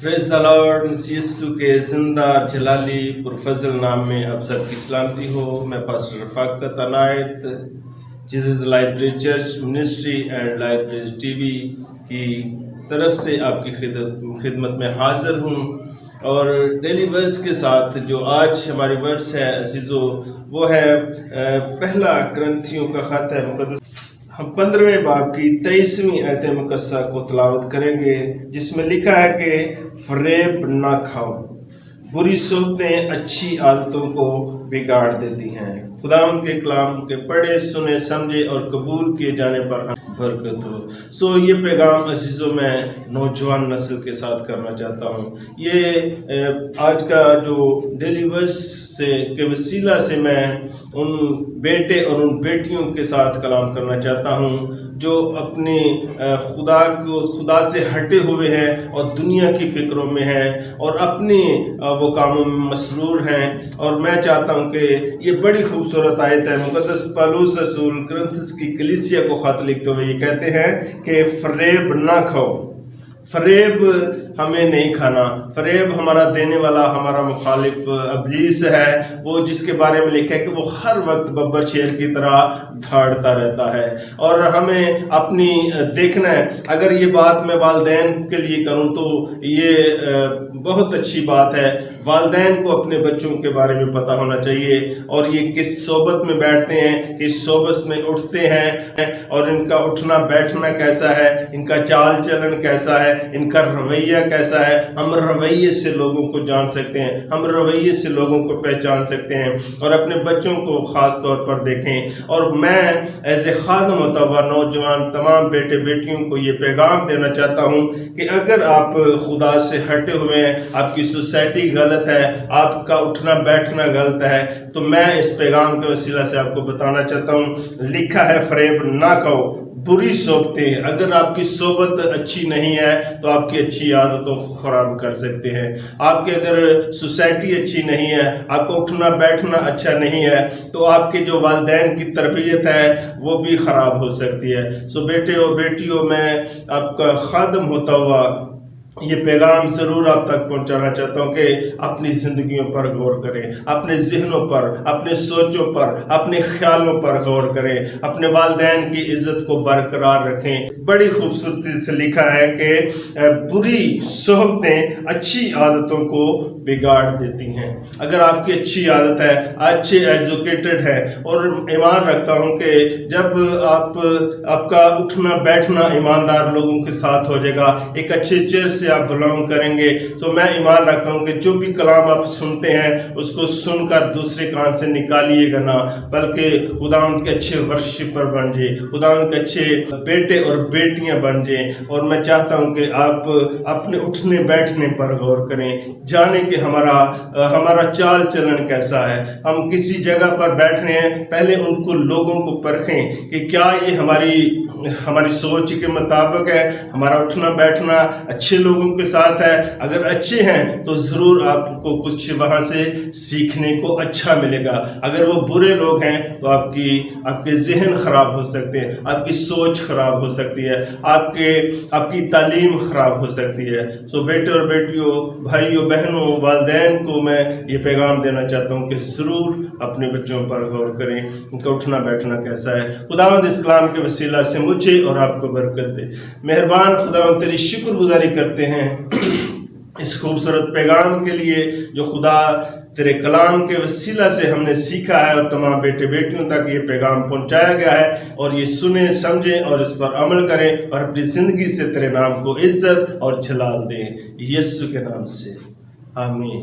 Praise the Lord. यीशु के ज़िंदा जलाली पुरफज़ल नाम में आप सबकी सलामती हो। मैं pastor Rafaqat Inayat, Jesus library church ministry and library TV की तरफ से आपकी खिदमत में हाज़िर हूँ। और डेली वर्स के साथ जो आज हमारी वर्स है अज़ीज़ो, वो है पहला करंथियों का ख़त है मुक़द्दस। हम 15वें बाब की 23वीं आयत मुक़द्दसा को तिलावत करेंगे, जिसमें लिखा है कि फ़रेब ना खाओ, बुरी सोबतें अच्छी आदतों को बिगाड़ देती हैं। खुदावंद के कलाम के पढ़े, सुने, समझे और कबूल किए जाने पर बरकत हो। ये पैगाम अजीज़ों मैं नौजवान नस्ल के साथ करना चाहता हूँ। ये आज का जो डेली वर्स के वसीला से मैं उन बेटे और उन बेटियों के साथ कलाम करना चाहता हूँ जो अपने खुदा से हटे हुए हैं और दुनिया की फ़िक्रों में हैं और अपने वो कामों में मसरूर हैं। और मैं चाहता हूँ कि ये बड़ी खूबसूरत आयत है। मुक़द्दस पौलुस रसूल कुरिन्थियों की कलीसिया को ख़त लिखते हुए ये कहते हैं कि फ़रेब ना खाओ। फ़रेब हमें नहीं खाना। फ़रेब हमारा देने वाला हमारा मुखालिफ इब्लीस है, वो जिसके बारे में लिखा है कि वो हर वक्त बब्बर शेर की तरह दहाड़ता रहता है। और हमें अपनी देखना है। अगर ये बात मैं वालिदैन के लिए करूं तो ये बहुत अच्छी बात है। वालिदैन को अपने बच्चों के बारे में पता होना चाहिए और ये किस सोबत में बैठते हैं, किस सोबत में उठते हैं और इनका उठना बैठना कैसा है, इनका चाल चलन कैसा है, इनका रवैया कैसा है। हम रवैये से लोगों को जान सकते हैं, हम रवैये से लोगों को पहचान सकते हैं और अपने बच्चों को ख़ास तौर पर देखें। और मैं एज़ ए खादम होता हुआ नौजवान तमाम बेटे बेटियों को ये पैगाम देना चाहता हूँ कि अगर आप खुदा से हटे हुए हैं, आपकी सोसाइटी गलत है, आपका उठना बैठना गलत है, तो मैं इस पैगाम के वसीला से आपको बताना चाहता हूँ। लिखा है फ़रेब ना खाओ, बुरी सोबतें। अगर आपकी सोबत अच्छी नहीं है तो आपकी अच्छी आदतों को ख़राब कर सकते हैं। आपकी अगर सोसाइटी अच्छी नहीं है, आपका उठना बैठना अच्छा नहीं है, तो आपके जो वालिदैन की तरबियत है वो भी ख़राब हो सकती है। बेटे और बेटियों, मैं आपका खादम होता हुआ ये पैगाम ज़रूर आप तक पहुंचाना चाहता हूं कि अपनी ज़िंदगियों पर गौर करें, अपने ज़हनों पर, अपने सोचों पर, अपने ख्यालों पर गौर करें, अपने वालिदैन की इज़्ज़त को बरकरार रखें। बड़ी खूबसूरती से लिखा है कि बुरी सोबतें अच्छी आदतों को बिगाड़ देती हैं। अगर आपकी अच्छी आदत है, अच्छे एजुकेटेड है और ईमान रखता हूँ कि जब आपका उठना बैठना ईमानदार लोगों के साथ हो जाएगा, एक अच्छे चर्च से आप बिलोंग करेंगे, तो मैं ईमान रखता हूँ कि जो भी कलाम आप सुनते हैं उसको सुनकर दूसरे कान से निकालिएगा ना, बल्कि खुदावंद के अच्छे वर्शिपर बन जाए, खुदावंद के अच्छे बेटे और बेटियां बन जाए। और मैं चाहता हूँ कि आप अपने उठने बैठने पर गौर करें, जाने कि हमारा चाल चलन कैसा है। हम किसी जगह पर बैठ रहे हैं, पहले उनको लोगों को परखें कि क्या ये हमारी सोच के मुताबिक है, हमारा उठना बैठना अच्छे लोगों के साथ है। अगर अच्छे हैं तो ज़रूर आपको कुछ वहाँ से सीखने को अच्छा मिलेगा। अगर वो बुरे लोग हैं तो आपके जहन ख़राब हो सकते हैं, आपकी सोच ख़राब हो सकती है, आपकी तालीम ख़राब हो सकती है। बेटे और बेटियों, भाइयों बहनों, वालिदैन को मैं ये पैगाम देना चाहता हूँ कि ज़रूर अपने बच्चों पर गौर करें, उनका उठना बैठना कैसा है। खुदावंद इस कलाम के वसीला से मुझे और आपको बरकत दे। मेहरबान खुदावंद, तेरी शुक्रगुजारी करते हैं इस खूबसूरत पैगाम के लिए जो खुदा तेरे कलाम के वसीला से हमने सीखा है और तमाम बेटे बेटियों तक ये पैगाम पहुंचाया गया है। और ये सुने, समझें और इस पर अमल करें और अपनी ज़िंदगी से तेरे नाम को इज्जत और जलाल दें, यीशु के नाम से, आमीन।